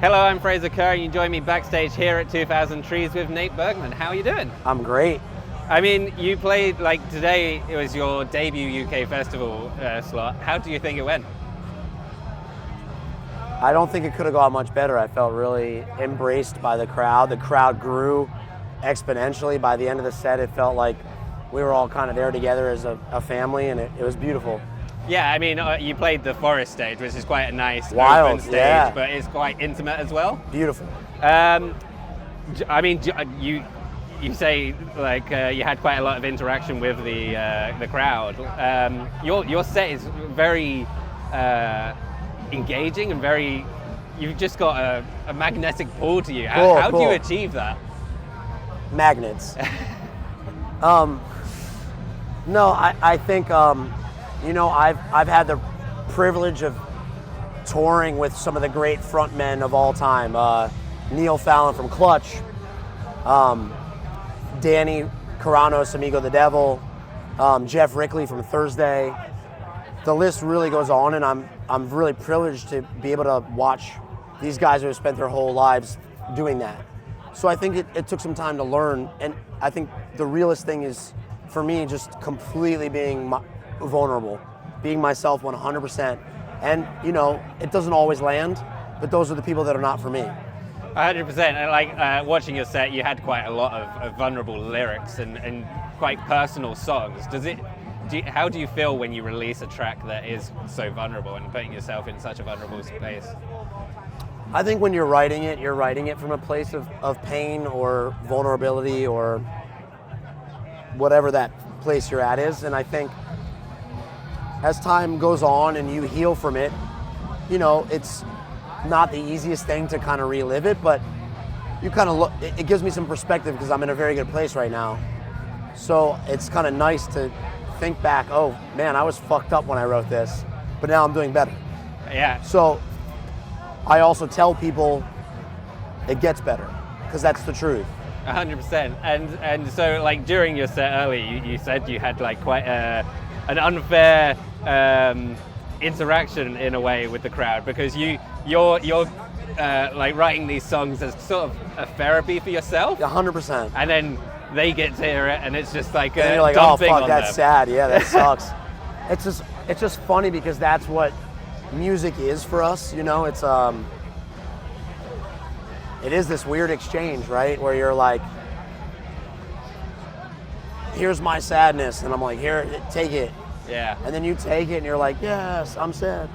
Hello, I'm Fraser Kerr, and you join me backstage here at 2000 Trees with Nate Bergman. How are you doing? I'm great. I mean, you played, like, today it was your debut UK festival slot. How do you think it went? I don't think it could have gone much better. I felt really embraced by the crowd. The crowd grew exponentially. By the end of the set, it felt like we were all kind of there together as a family, and it was beautiful. Yeah, I mean, you played the Forest stage, which is quite a nice Wild, open stage, yeah. but it's quite intimate as well. Beautiful. I mean, you say like you had quite a lot of interaction with the crowd. Your set is very engaging and very. You've just got a magnetic pull to you. How do you achieve that? Magnets. No, I think. I've had the privilege of touring with some of the great frontmen of all time. Neil Fallon from Clutch, Danny Carano's Amigo the Devil, Jeff Rickley from Thursday. The list really goes on, and I'm really privileged to be able to watch these guys who have spent their whole lives doing that. So I think it took some time to learn, and I think the realest thing is, for me, just completely being vulnerable, being myself 100%. And, it doesn't always land, but those are the people that are not for me. 100%. And like watching your set, you had quite a lot of vulnerable lyrics and quite personal songs. How do you feel when you release a track that is so vulnerable and putting yourself in such a vulnerable space? I think when you're writing it from a place of pain or vulnerability or whatever that place you're at is. And I think as time goes on and you heal from it, it's not the easiest thing to kind of relive it, but you kind of look, it gives me some perspective because I'm in a very good place right now. So it's kind of nice to think back, oh man, I was fucked up when I wrote this, but now I'm doing better. Yeah. So I also tell people it gets better because that's the truth. 100%. And so like during your set earlier, you said you had like quite an unfair interaction in a way with the crowd because you're like writing these songs as sort of a therapy for yourself. 100%. And then they get to hear it, and it's just like and you're like, oh fuck, that's sad. Yeah, that sucks. It's just funny because that's what music is for us. It is this weird exchange, right? Where you're like, here's my sadness, and I'm like, here, take it. Yeah. And then you take it, and you're like, yes, I'm sad.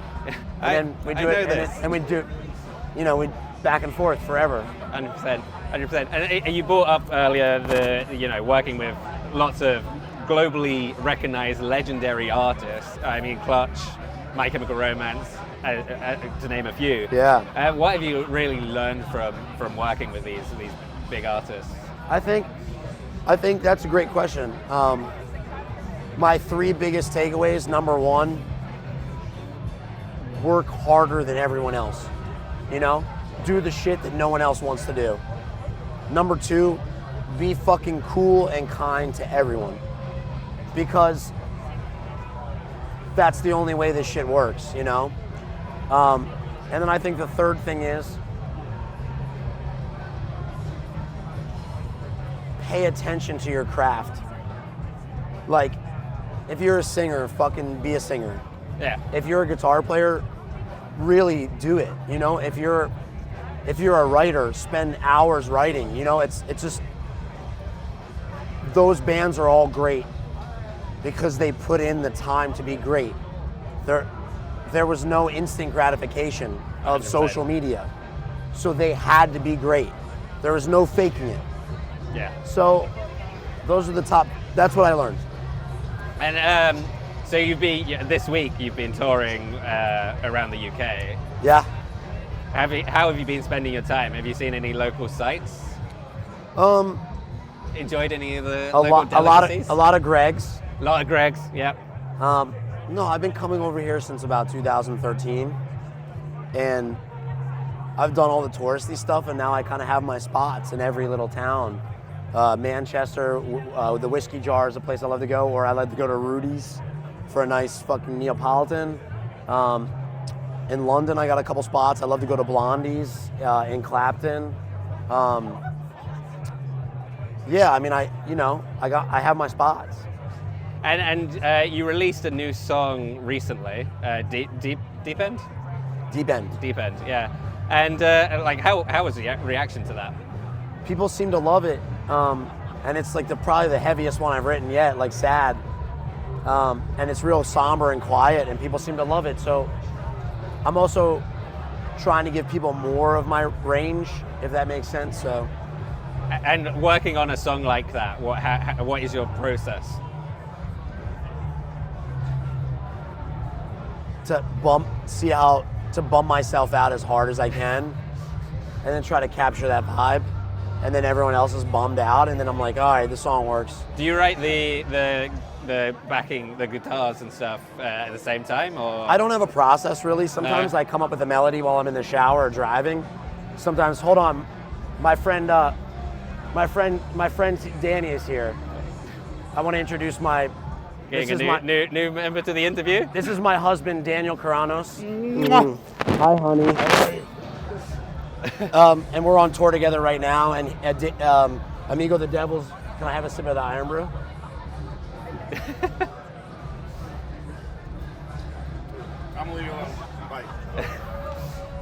And then we do it, and we do, we back and forth forever. 100%. And you brought up earlier working with lots of globally recognized legendary artists. I mean, Clutch, My Chemical Romance, to name a few. Yeah. What have you really learned from working with these big artists? I think that's a great question. My three biggest takeaways: number one, work harder than everyone else. Do the shit that no one else wants to do. Number two, be fucking cool and kind to everyone, because that's the only way this shit works, And then I think the third thing is pay attention to your craft. Like, if you're a singer, fucking be a singer. Yeah. If you're a guitar player, really do it. If you're a writer, spend hours writing. It's just, those bands are all great because they put in the time to be great. There was no instant gratification of 100%. Social media, so they had to be great. There was no faking it. Yeah. So those are the top. That's what I learned. And so this week you've been touring around the UK. Yeah. How have you been spending your time? Have you seen any local sites? Enjoyed any of the local delicacies? A lot of Greg's. A lot of Greg's. Yep. No, I've been coming over here since about 2013, and I've done all the touristy stuff, and now I kind of have my spots in every little town. Manchester, the Whiskey Jar is a place I love to go, or I like to go to Rudy's for a nice fucking Neapolitan. In London, I got a couple spots. I love to go to Blondie's in Clapton. Yeah, I mean, I have my spots. And you released a new song recently, Deep End? Deep End. Deep End, yeah. And like, how was the reaction to that? People seem to love it, and it's like probably the heaviest one I've written yet, like sad. And it's real somber and quiet, and people seem to love it. So I'm also trying to give people more of my range, if that makes sense. So. And working on a song like that, what is your process? To bum myself out as hard as I can, and then try to capture that vibe, and then everyone else is bummed out, and then I'm like, all right, the song works. Do you write the backing, the guitars and stuff at the same time, or? I don't have a process really. Sometimes I come up with a melody while I'm in the shower or driving. Sometimes, hold on, my friend Danny is here. I want to introduce my. Getting a new member to the interview. This is my husband, Daniel Caranos. Hi, honey. And we're on tour together right now. And Amigo the Devil's. Can I have a sip of the Iron Brew? I'm leaving alone.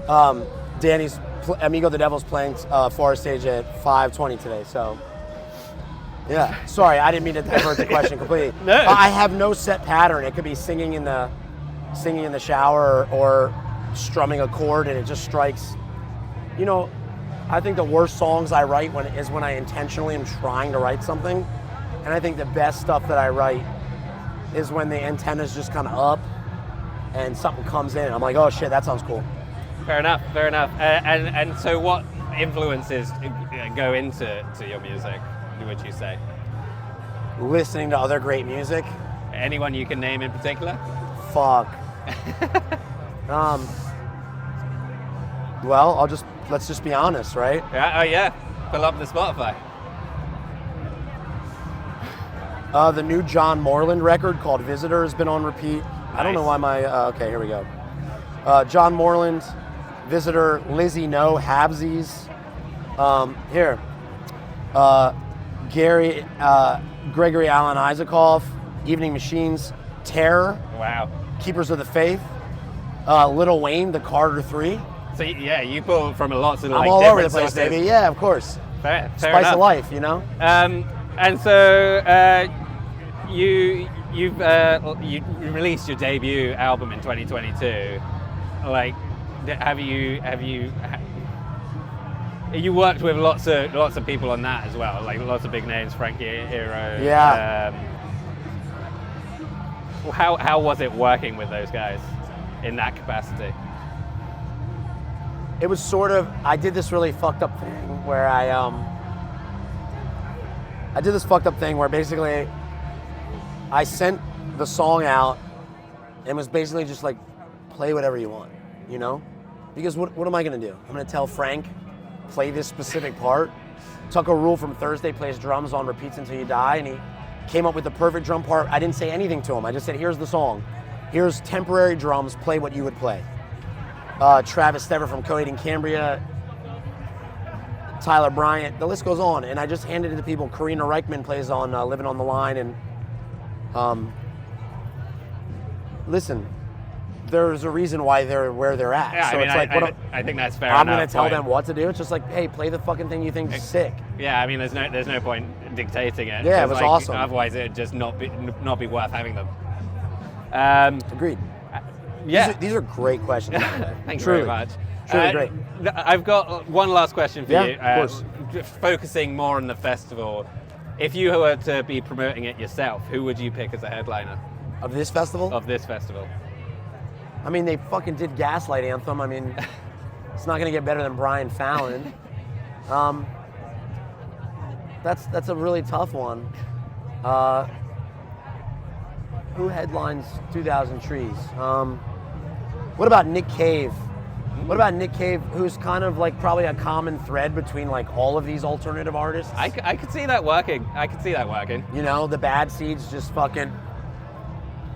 Bye. Danny's Amigo the Devil's playing Forest Stage at 5:20 today. So. Yeah, sorry, I didn't mean to divert the question completely. No. I have no set pattern. It could be singing in the shower or strumming a chord, and it just strikes. You know, I think the worst songs I write is when I intentionally am trying to write something, and I think the best stuff that I write is when the antenna's just kind of up, and something comes in. I'm like, oh shit, that sounds cool. Fair enough. And so, what influences go into your music? Would you say? Listening to other great music. Anyone you can name in particular? Fuck. Well, let's just be honest, right? Yeah. Oh yeah. Pull up the Spotify. The new John Moreland record called Visitor has been on repeat. Nice. I don't know why okay, here we go. John Moreland, Visitor, Lizzie No, Habsies. Here. Gregory Alan Isaacoff, Evening Machines, Terror. Wow. Keepers of the Faith, Lil Wayne, The Carter 3. So yeah, you pull from lots of I'm all over the place, baby. Yeah, of course. Fair Spice enough. of life, you know. And so you released your debut album in 2022. Like, have you worked with lots of people on that as well, like lots of big names, Frankie, Iero. Yeah. How was it working with those guys in that capacity? It was sort of, I did this really fucked up thing where basically I sent the song out and was basically just like, play whatever you want, you know? Because what am I gonna do? I'm gonna tell Frank, play this specific part. Tucker Rule from Thursday plays drums on Repeats Until You Die, and he came up with the perfect drum part. I didn't say anything to him. I just said, here's the song. Here's temporary drums, play what you would play. Travis Stever from Coheed and Cambria, Tyler Bryant, the list goes on. And I just handed it to people. Karina Reichman plays on Living on the Line. And listen, there's a reason why they're where they're at. Yeah, so I mean, it's I think that's fair I'm enough. going to tell them what to do. It's just like, hey, play the fucking thing you think's sick. Yeah, I mean, there's no point dictating it. Yeah, it was awesome. Otherwise, it'd just not be worth having them. Agreed. Yeah, these are great questions. Thank you Truly. very much. Truly great. I've got one last question for you. Of course. Focusing more on the festival, if you were to be promoting it yourself, who would you pick as a headliner Of this festival? of this festival? I mean, they fucking did Gaslight Anthem. I mean, it's not going to get better than Brian Fallon. That's a really tough one. Who headlines 2,000 Trees? What about Nick Cave? What about Nick Cave, who's kind of like probably a common thread between like all of these alternative artists? I could see that working. You know, the Bad Seeds just fucking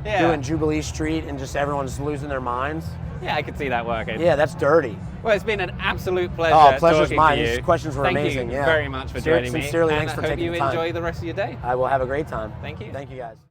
doing Jubilee Street and just everyone's losing their minds. Yeah, I could see that working. Yeah, that's dirty. Well, it's been an absolute pleasure. Oh, pleasure's talking mine. to you. These questions were Thank amazing. you Yeah. very much for joining me. Sincerely, And thanks for I hope taking you the time. enjoy the rest of your day. I will have a great time. Thank you. Thank you, guys.